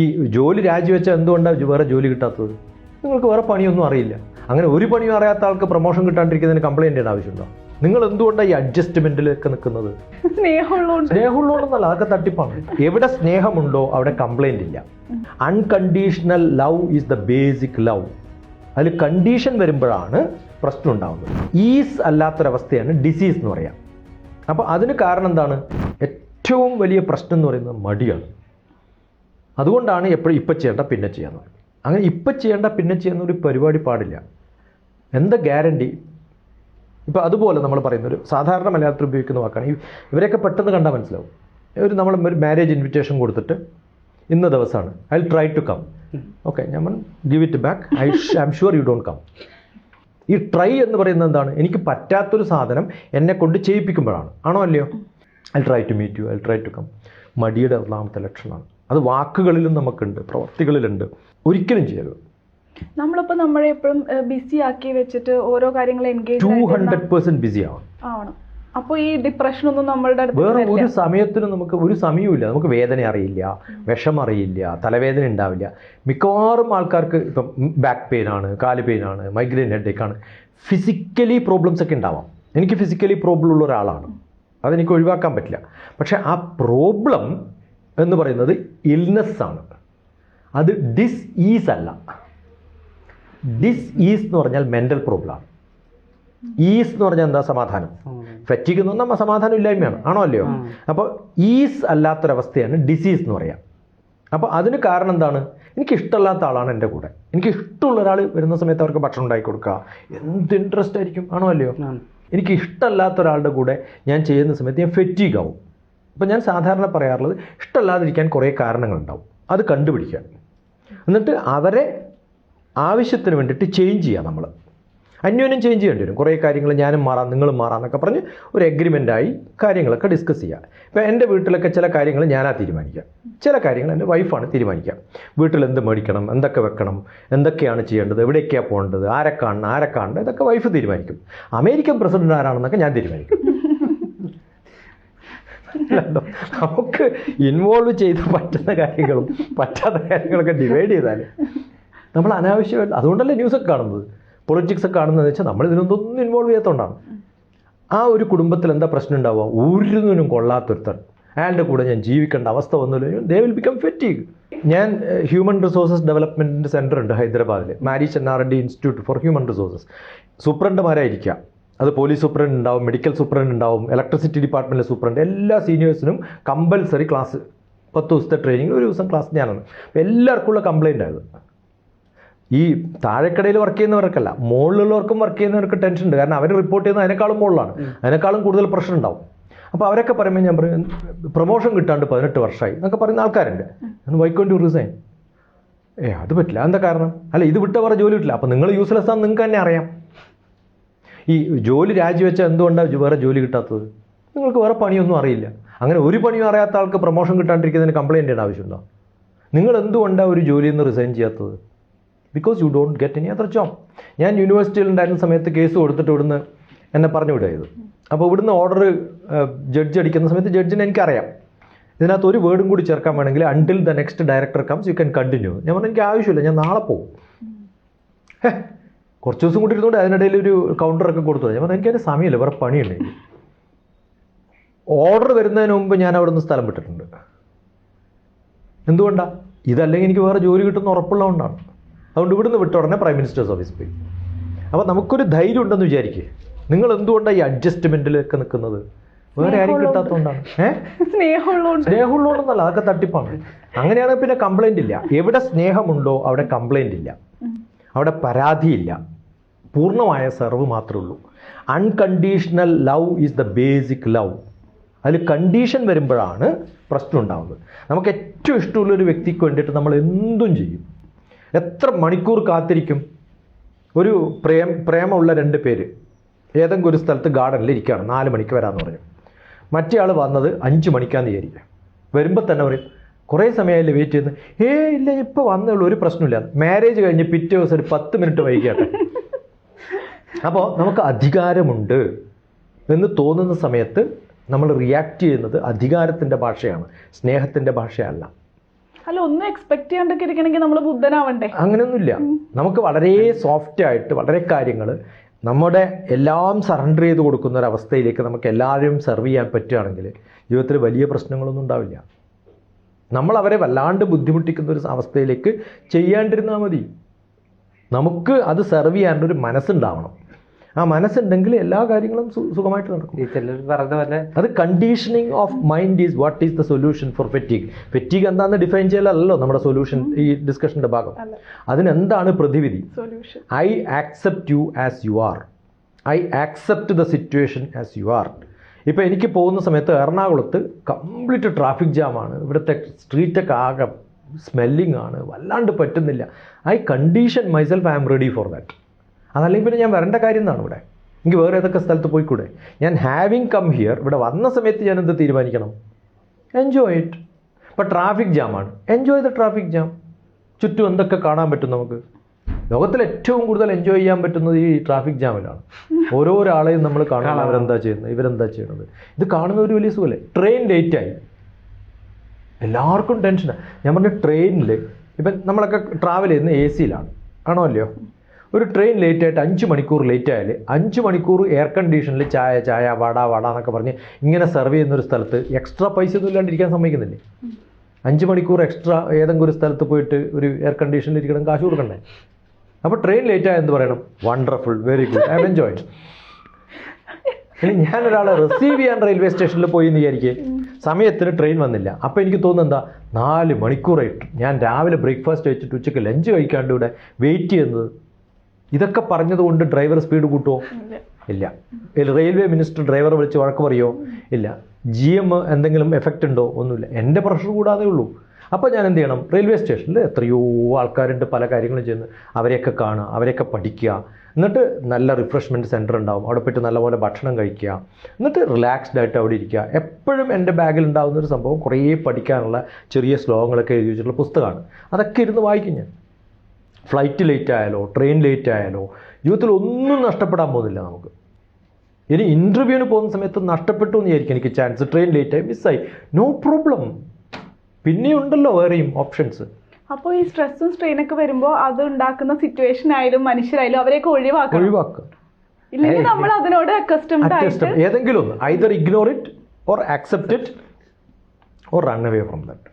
ഈ ജോലി രാജിവെച്ചാൽ എന്തുകൊണ്ടാണ് വേറെ ജോലി കിട്ടാത്തത്? നിങ്ങൾക്ക് വേറെ പണിയൊന്നും അറിയില്ല. അങ്ങനെ ഒരു പണിയും അറിയാത്ത ആൾക്ക് പ്രൊമോഷൻ കിട്ടാണ്ടിരിക്കുന്നതിന് കംപ്ലയിൻറ്റ് ചെയ്യേണ്ട ആവശ്യമുണ്ടോ? നിങ്ങൾ എന്തുകൊണ്ടാണ് ഈ അഡ്ജസ്റ്റ്മെൻറ്റിലൊക്കെ നിൽക്കുന്നത്? സ്നേഹമുള്ളതെന്നല്ല, അതൊക്കെ തട്ടിപ്പാണ്. എവിടെ സ്നേഹമുണ്ടോ അവിടെ കംപ്ലയിൻ്റ് ഇല്ല. Unconditional love is the basic love. അതിൽ കണ്ടീഷൻ വരുമ്പോഴാണ് പ്രശ്നം ഉണ്ടാകുന്നത്. ഈസ് അല്ലാത്തൊരവസ്ഥയാണ് ഡിസീസ് എന്ന് പറയാം. അപ്പോൾ അതിന് കാരണം എന്താണ്? ഏറ്റവും വലിയ പ്രശ്നം എന്ന് പറയുന്നത് മടിയാണ്. അതുകൊണ്ടാണ് എപ്പോഴും ഇപ്പം ചെയ്യേണ്ട പിന്നെ ചെയ്യാന്ന് പറയുന്നത്. അങ്ങനെ ഇപ്പം ചെയ്യേണ്ട പിന്നെ ചെയ്യുന്ന ഒരു പരിപാടി പാടില്ല. എന്താ ഗ്യാരണ്ടി? ഇപ്പോൾ അതുപോലെ നമ്മൾ പറയുന്നൊരു സാധാരണ മലയാളത്തിൽ ഉപയോഗിക്കുന്ന വാക്കാണ്. ഇവരെയൊക്കെ പെട്ടെന്ന് കണ്ടാൽ മനസ്സിലാവും. നമ്മൾ ഒരു മാരേജ് ഇൻവിറ്റേഷൻ കൊടുത്തിട്ട് ഇന്ന ദിവസമാണ്, I will try to come, okay, ഞാൻ give it back, I am sure you don't come. ഈ ട്രൈ എന്ന് പറയുന്നത് എന്താണ്? എനിക്ക് പറ്റാത്തൊരു സാധനം എന്നെ കൊണ്ട് ചെയ്യിപ്പിക്കുമ്പോഴാണ്. ആണോ അല്ലയോ? I try to meet you, I try to come. മടിയുടെ ഒന്നാമത്തെ ലക്ഷണമാണ്. അത് വാക്കുകളിലും നമുക്കുണ്ട്, പ്രവർത്തികളിലുണ്ട്. ഒരിക്കലും ചെയ്യരുത്. നമ്മളിപ്പോൾ നമ്മളെ എപ്പോഴും ബിസി ആക്കി വെച്ചിട്ട് ഓരോ കാര്യങ്ങൾ എൻഗേജ് 200% ബിസി ആവണം. അപ്പോൾ ഈ ഡിപ്രഷൻ ഒന്നും നമ്മളുടെ വേറെ ഒരു സമയത്തിനും നമുക്ക് ഒരു സമയവുമില്ല. നമുക്ക് വേദന അറിയില്ല, വിഷം അറിയില്ല, തലവേദന ഉണ്ടാവില്ല. മിക്കവാറും ആൾക്കാർക്ക് ഇപ്പം ബാക്ക് പെയിനാണ്, കാല് പെയിനാണ്, മൈഗ്രെയിൻ ഹെഡേക്കാണ്, ഫിസിക്കലി പ്രോബ്ലംസ് ഒക്കെ ഉണ്ടാവാം. എനിക്ക് ഫിസിക്കലി പ്രോബ്ലം ഉള്ള ഒരാളാണ്, അതെനിക്ക് ഒഴിവാക്കാൻ പറ്റില്ല. പക്ഷേ ആ പ്രോബ്ലം എന്ന് പറയുന്നത് ഇൽനെസ്സാണ്. അത് ഡിസ്ഈസ് അല്ല. ഡിസ്ഈസ് എന്ന് പറഞ്ഞാൽ മെൻ്റൽ പ്രോബ്ലമാണ്. ഈസ് എന്ന് പറഞ്ഞാൽ എന്താ? സമാധാനം. ഫെറ്റിക് എന്ന് പറഞ്ഞാൽ സമാധാനം ഇല്ലായ്മയാണ്. ആണോ അല്ലയോ? അപ്പോൾ ഈസ് അല്ലാത്തൊരവസ്ഥയാണ് ഡിസീസ് എന്ന് പറയാം. അപ്പോൾ അതിന് കാരണം എന്താണ്? എനിക്ക് ഇഷ്ടമല്ലാത്ത ആളാണ് എൻ്റെ കൂടെ. എനിക്ക് ഇഷ്ടമുള്ള ഒരാൾ വരുന്ന സമയത്ത് അവർക്ക് ഭക്ഷണം ഉണ്ടാക്കി കൊടുക്കുക, എന്ത് ഇൻട്രസ്റ്റ് ആയിരിക്കും. ആണോ അല്ലയോ? എനിക്ക് ഇഷ്ടമല്ലാത്ത ഒരാളുടെ കൂടെ ഞാൻ ചെയ്യുന്ന സമയത്ത് ഞാൻ ഫെറ്റീഗ് ആവും. അപ്പോൾ ഞാൻ സാധാരണ പറയാറുള്ളത്, ഇഷ്ടമല്ലാതിരിക്കാൻ കുറേ കാരണങ്ങളുണ്ടാവും, അത് കണ്ടുപിടിക്കാൻ, എന്നിട്ട് അവരെ ആവശ്യത്തിന് വേണ്ടിയിട്ട് ചേഞ്ച് ചെയ്യുക. നമ്മൾ അന്യോന്യം ചേഞ്ച് ചെയ്യേണ്ടി വരും. കുറേ കാര്യങ്ങൾ ഞാനും മാറാം നിങ്ങളും മാറാം എന്നൊക്കെ പറഞ്ഞ് ഒരു എഗ്രിമെൻ്റായി കാര്യങ്ങളൊക്കെ ഡിസ്കസ് ചെയ്യുക. ഇപ്പോൾ എൻ്റെ വീട്ടിലൊക്കെ ചില കാര്യങ്ങൾ ഞാനാ തീരുമാനിക്കുക, ചില കാര്യങ്ങൾ എൻ്റെ വൈഫാണ് തീരുമാനിക്കുക. വീട്ടിൽ എന്ത് മേടിക്കണം, എന്തൊക്കെ വെക്കണം, എന്തൊക്കെയാണ് ചെയ്യേണ്ടത്, എവിടേക്കാണ് പോകേണ്ടത്, ആരെ കാണണം, ഇതൊക്കെ വൈഫ് തീരുമാനിക്കും. അമേരിക്കൻ പ്രസിഡന്റ് ആരാണെന്നൊക്കെ ഞാൻ തീരുമാനിക്കും. നമുക്ക് ഇൻവോൾവ് ചെയ്ത് പറ്റുന്ന കാര്യങ്ങളും പറ്റാത്ത കാര്യങ്ങളൊക്കെ ഡിവൈഡ് ചെയ്താൽ നമ്മൾ അനാവശ്യമായിട്ട്, അതുകൊണ്ടല്ലേ ന്യൂസൊക്കെ കാണുന്നത്, പൊളിറ്റിക്സ് ഒക്കെ കാണുന്നതെന്ന് വെച്ചാൽ നമ്മൾ ഇതിനൊന്നും ഇൻവോൾവ് ചെയ്യാത്തതുകൊണ്ടാണ്. ആ ഒരു കുടുംബത്തിൽ എന്താ പ്രശ്നം ഉണ്ടാവുക? ഒരിതിനും കൊള്ളാത്തൊരുത്തൻ, അയാളുടെ കൂടെ ഞാൻ ജീവിക്കേണ്ട അവസ്ഥ വന്നില്ല, ദേ വിൽ ബിക്കം ഫെറ്റീഗ്. ഞാൻ ഹ്യൂമൻ റിസോഴ്സസ് ഡെവലപ്മെൻറ്റ് സെൻ്റർ ഉണ്ട് ഹൈദരാബാദിൽ, മാരി ചെന്നാറെഡ്ഡി ഇൻസ്റ്റിറ്റ്യൂട്ട് ഫോർ ഹ്യൂമൻ റിസോഴ്സസ്. സൂപ്രണ്ടുമാരായിരിക്കുക, അത് പോലീസ് സൂപ്രണ്ട് ഉണ്ടാവും, മെഡിക്കൽ സൂപ്രണ്ട് ഉണ്ടാവും, ഇലക്ട്രിസിറ്റി ഡിപ്പാർട്ട്മെൻറ്റിലെ സൂപ്രണ്ട്, എല്ലാ സീനിയേഴ്സിനും കമ്പൽസറി ക്ലാസ്, 10 ദിവസത്തെ ട്രെയിനിങ്, ഒരു ദിവസം ക്ലാസ് ഞാനാണ്. എല്ലാവർക്കും ഉള്ള കംപ്ലയിൻ്റ് ആയത് ഈ താഴെക്കടയിൽ വർക്ക് ചെയ്യുന്നവർക്കല്ല, മുകളിലുള്ളവർക്കും വർക്ക് ചെയ്യുന്നവർക്ക് ടെൻഷൻ ഉണ്ട്. കാരണം അവർ റിപ്പോർട്ട് ചെയ്യുന്നത് അതിനേക്കാളും മുകളിലാണ്, അതിനേക്കാളും കൂടുതൽ പ്രഷർ ഉണ്ടാവും. അപ്പോൾ അവരൊക്കെ പറയുമ്പോൾ ഞാൻ പറയും, പ്രൊമോഷൻ കിട്ടാണ്ട് 18 വർഷമായി എന്നൊക്കെ പറയുന്ന ആൾക്കാരുണ്ട്. Why can't you resign? അത് പറ്റില്ല. എന്താ കാരണം? അല്ല, ഇത് വിട്ട വേറെ ജോലി കിട്ടില്ല. അപ്പോൾ നിങ്ങൾ യൂസ്ലെസ് ആണെന്ന് നിങ്ങൾക്ക് തന്നെ അറിയാം. ഈ ജോലി രാജിവെച്ചാൽ എന്തുകൊണ്ടാണ് വേറെ ജോലി കിട്ടാത്തത്? നിങ്ങൾക്ക് വേറെ പണിയൊന്നും അറിയില്ല. അങ്ങനെ ഒരു പണിയും അറിയാത്ത ആൾക്ക് പ്രൊമോഷൻ കിട്ടാണ്ടിരിക്കുന്നതിന് കംപ്ലയിൻ്റ് ചെയ്യേണ്ട ആവശ്യമുണ്ടോ? നിങ്ങൾ എന്തുകൊണ്ടാണ് ഒരു ജോലിയിൽ നിന്ന് റിസൈൻ ചെയ്യാത്തത്? Because you don't get any other job. ഞാൻ യൂണിവേഴ്സിറ്റിയിൽ ഉണ്ടായിരുന്ന സമയത്ത് കേസ് കൊടുത്തിട്ട് ഇവിടുന്ന് എന്നെ പറഞ്ഞു വിടുക ചെയ്തു. അപ്പോൾ ഇവിടുന്ന് ഓർഡർ ജഡ്ജ് അടിക്കുന്ന സമയത്ത് ജഡ്ജിനെ എനിക്കറിയാം, ഇതിനകത്ത് ഒരു വേർഡും കൂടി ചേർക്കാൻ വേണമെങ്കിൽ until the next director comes you can continue. ഞാൻ പറഞ്ഞു എനിക്ക് ആവശ്യമില്ല, ഞാൻ നാളെ പോകും. കുറച്ച് ദിവസം കൂടി ഇരുന്നുകൊണ്ട് അതിനിടയിൽ ഒരു കൗണ്ടറൊക്കെ കൊടുത്തു. ഞാൻ പറഞ്ഞു എനിക്കതിന് സമയമില്ല, വേറെ പണിയുണ്ട്. ഓർഡർ വരുന്നതിന് മുമ്പ് ഞാൻ അവിടെ നിന്ന് സ്ഥലം വിട്ടിട്ടുണ്ട്. എന്തുകൊണ്ടാണ്? ഇതല്ലെങ്കിൽ എനിക്ക് വേറെ ജോലി കിട്ടുന്ന ഉറപ്പുള്ളതുകൊണ്ടാണ്. അതുകൊണ്ട് ഇവിടുന്ന് വിട്ട ഉടനെ പ്രൈം മിനിസ്റ്റേഴ്സ് ഓഫീസിൽ പോയി. അപ്പോൾ നമുക്കൊരു ധൈര്യം ഉണ്ടെന്ന് വിചാരിക്കുക. നിങ്ങൾ എന്തുകൊണ്ടാണ് ഈ അഡ്ജസ്റ്റ്മെൻറ്റിലൊക്കെ നിൽക്കുന്നത്? വേറെ ആരും കിട്ടാത്തതുകൊണ്ടാണ്. സ്നേഹമുള്ളതുകൊണ്ടല്ല, അതൊക്കെ തട്ടിപ്പാണ്. അങ്ങനെയാണെങ്കിൽ പിന്നെ കംപ്ലൈൻ്റ് ഇല്ല. എവിടെ സ്നേഹമുണ്ടോ അവിടെ കംപ്ലൈൻ്റ് ഇല്ല, അവിടെ പരാതിയില്ല, പൂർണ്ണമായ സെർവ് മാത്രമേ ഉള്ളൂ. Unconditional love is the basic love. അതിൽ കണ്ടീഷൻ വരുമ്പോഴാണ് പ്രശ്നം ഉണ്ടാകുന്നത്. നമുക്ക് ഏറ്റവും ഇഷ്ടമുള്ളൊരു വ്യക്തിക്ക് വേണ്ടിയിട്ട് നമ്മൾ എന്തും ചെയ്യും. എത്ര മണിക്കൂർ കാത്തിരിക്കും? ഒരു പ്രേമമുള്ള 2 പേര് ഏതെങ്കിലും ഒരു സ്ഥലത്ത് ഗാർഡനിൽ ഇരിക്കുകയാണ്, 4 മണിക്ക് വരാമെന്ന് പറഞ്ഞു. മറ്റേ ആൾ വന്നത് 5 മണിക്കാന്ന് വിചാരിക്കുക. വരുമ്പോൾ തന്നെ പറയും കുറേ സമയമായില്ലേ വെയിറ്റ് ചെയ്യുന്നത്. ഇല്ല, ഇപ്പോൾ വന്നേ ഉള്ളൂ, ഒരു പ്രശ്നമില്ല. മാരേജ് കഴിഞ്ഞ് പിറ്റേ ദിവസം ഒരു 10 മിനിറ്റ് വൈകിയാട്ടെ. അപ്പോൾ നമുക്ക് അധികാരമുണ്ട് എന്ന് തോന്നുന്ന സമയത്ത് നമ്മൾ റിയാക്ട് ചെയ്യുന്നത് അധികാരത്തിൻ്റെ ഭാഷയാണ്, സ്നേഹത്തിൻ്റെ ഭാഷയല്ല. അല്ല, ഒന്നും എക്സ്പെക്ട് ചെയ്യാണ്ടൊക്കെ ഇരിക്കണമെങ്കിൽ നമ്മൾ ബുദ്ധനാവണ്ടേ? അങ്ങനെയൊന്നുമില്ല. നമുക്ക് വളരെ സോഫ്റ്റ് ആയിട്ട് വളരെ കാര്യങ്ങൾ നമ്മുടെ എല്ലാം സറണ്ടർ ചെയ്ത് കൊടുക്കുന്ന ഒരു അവസ്ഥയിലേക്ക് നമുക്ക് എല്ലാവരും സെർവ് ചെയ്യാൻ പറ്റുകയാണെങ്കിൽ ജീവിതത്തിൽ വലിയ പ്രശ്നങ്ങളൊന്നും ഉണ്ടാവില്ല. നമ്മൾ അവരെ വല്ലാണ്ട് ബുദ്ധിമുട്ടിക്കുന്ന ഒരു അവസ്ഥയിലേക്ക് ചെയ്യാണ്ടിരുന്നാൽ മതി. നമുക്ക് അത് സെർവ് ചെയ്യാനൊരു മനസ്സുണ്ടാവണം. ആ മനസ്സുണ്ടെങ്കിൽ എല്ലാ കാര്യങ്ങളും സുഖമായിട്ട് നടക്കും. ചിലർ പറഞ്ഞ പോലെ അത് conditioning of mind is what is the solution for fatigue. Fatigue എന്താണെന്ന് ഡിഫൈൻ ചെയ്യലല്ലോ നമ്മുടെ സൊല്യൂഷൻ, ഈ ഡിസ്കഷൻ്റെ ഭാഗം. അതിനെന്താണ് പ്രതിവിധി? Solution. I accept you as you are. I accept the situation as you are. ഇപ്പോൾ എനിക്ക് പോകുന്ന സമയത്ത് എറണാകുളത്ത് കംപ്ലീറ്റ് ട്രാഫിക് ജാമാണ്. ഇവിടുത്തെ സ്ട്രീറ്റൊക്കെ ആകെ സ്മെല്ലിംഗ് ആണ്, വല്ലാണ്ട് പറ്റുന്നില്ല. I condition myself, I am ready for that. അതല്ലെങ്കിൽ പിന്നെ ഞാൻ വരേണ്ട കാര്യം എന്താണ് ഇവിടെ? എനിക്ക് വേറെ ഏതൊക്കെ സ്ഥലത്ത് പോയിക്കൂടെ? ഞാൻ ഹാവിങ് കം ഹിയർ, ഇവിടെ വന്ന സമയത്ത് ഞാൻ എന്ത് തീരുമാനിക്കണം? Enjoy it. ഇപ്പോൾ ട്രാഫിക് ജാമാണ്, എൻജോയ് ദ ട്രാഫിക് ജാം. ചുറ്റും എന്തൊക്കെ കാണാൻ പറ്റും നമുക്ക്? ലോകത്തിൽ ഏറ്റവും കൂടുതൽ എൻജോയ് ചെയ്യാൻ പറ്റുന്നത് ഈ ട്രാഫിക് ജാമിലാണ്. ഓരോരാളെയും നമ്മൾ കാണാൻ, അവരെന്താ ചെയ്യുന്നത്, ഇവരെന്താ ചെയ്യുന്നത്, ഇത് കാണുന്ന ഒരു വലിയ സുഖമല്ലേ? ട്രെയിൻ ലേറ്റായി, എല്ലാവർക്കും ടെൻഷനാണ്. ഞാൻ പറഞ്ഞ ട്രെയിനിൽ ഇപ്പം നമ്മളൊക്കെ ട്രാവൽ ചെയ്യുന്നത് എ സിയിലാണ്, ആണോ അല്ലയോ? ഒരു ട്രെയിൻ ലേറ്റായിട്ട് 5 മണിക്കൂർ ലേറ്റ് ആയാൽ 5 മണിക്കൂർ എയർ കണ്ടീഷനിൽ ചായ ചായ വട വട എന്നൊക്കെ പറഞ്ഞ് ഇങ്ങനെ സെർവ് ചെയ്യുന്നൊരു സ്ഥലത്ത് എക്സ്ട്രാ പൈസ ഒന്നും ഇല്ലാണ്ടിരിക്കാൻ സമ്മതിക്കുന്നില്ലേ? 5 മണിക്കൂർ എക്സ്ട്രാ ഏതെങ്കിലും ഒരു സ്ഥലത്ത് പോയിട്ട് ഒരു എയർ കണ്ടീഷനിൽ ഇരിക്കണം, കാശ് കൊടുക്കണ്ടേ? അപ്പോൾ ട്രെയിൻ ലേറ്റായ എന്ത് പറയണം? Wonderful, very good, I have enjoyed. ഇനി ഞാനൊരാളെ റിസീവ് ചെയ്യാൻ റെയിൽവേ സ്റ്റേഷനിൽ പോയി എന്ന് വിചാരിക്കുക, സമയത്തിന് ട്രെയിൻ വന്നില്ല. അപ്പോൾ എനിക്ക് തോന്നുന്നത് എന്താ? 4 മണിക്കൂറായിട്ട് ഞാൻ രാവിലെ ബ്രേക്ക്ഫാസ്റ്റ് കഴിച്ചിട്ട് ഉച്ചയ്ക്ക് ലഞ്ച് കഴിക്കാണ്ട് ഇവിടെ വെയിറ്റ് ചെയ്യുന്നത്. ഇതൊക്കെ പറഞ്ഞതുകൊണ്ട് ഡ്രൈവർ സ്പീഡ് കൂട്ടുമോ? ഇല്ല. റെയിൽവേ മിനിസ്റ്റർ ഡ്രൈവറെ വിളിച്ച് വഴക്ക് പറയുമോ? ഇല്ല. GM എന്തെങ്കിലും എഫക്റ്റ് ഉണ്ടോ? ഒന്നുമില്ല. എൻ്റെ പ്രഷർ കൂടാതെ ഉള്ളൂ. അപ്പോൾ ഞാൻ എന്ത് ചെയ്യണം? റെയിൽവേ സ്റ്റേഷനിൽ എത്രയോ ആൾക്കാരുണ്ട്, പല കാര്യങ്ങളും ചെയ്യുന്നു. അവരെയൊക്കെ കാണുക, അവരെയൊക്കെ പഠിക്കുക. എന്നിട്ട് നല്ല റിഫ്രഷ്മെൻറ്റ് സെൻറ്റർ ഉണ്ടാവും, അവിടെ പോയിട്ട് നല്ലപോലെ ഭക്ഷണം കഴിക്കുക, എന്നിട്ട് റിലാക്സ്ഡ് ആയിട്ട് അവിടെ ഇരിക്കുക. എപ്പോഴും എൻ്റെ ബാഗിൽ ഉണ്ടാകുന്നൊരു സംഭവം കുറേ പഠിക്കാനുള്ള ചെറിയ ശ്ലോകങ്ങളൊക്കെ എഴുതി വെച്ചിട്ടുള്ള പുസ്തകമാണ്. അതൊക്കെ ഇരുന്ന് വായിക്കും ഞാൻ. ഫ്ലൈറ്റ് ലേറ്റ് ആയാലോ ട്രെയിൻ ലേറ്റ് ആയാലോ ജീവിതത്തിൽ ഒന്നും നഷ്ടപ്പെടാൻ പോകുന്നില്ല നമുക്ക്. ഇനി ഇൻ്റർവ്യൂവിന് പോകുന്ന സമയത്ത് നഷ്ടപ്പെട്ടു എന്ന് വിചാരിക്കും എനിക്ക് ചാൻസ്, ട്രെയിൻ ലേറ്റായി മിസ്സായി, നോ പ്രോബ്ലം, പിന്നെയുണ്ടല്ലോ വേറെയും ഓപ്ഷൻസ്. അപ്പോൾ ഈ സ്ട്രെസ്സും സ്ട്രെയിനൊക്കെ വരുമ്പോൾ അത് ഉണ്ടാക്കുന്ന സിറ്റുവേഷൻ ആയാലും മനുഷ്യരായാലും അവരെയൊക്കെ ഒഴിവാക്കുക. ഇല്ലെങ്കിൽ നമ്മൾ അതിനോട് അക്കസ്റ്റംഡ് ആയിട്ട് ഏതെങ്കിലും ഒന്ന് either ignore it or accept it or run away from that.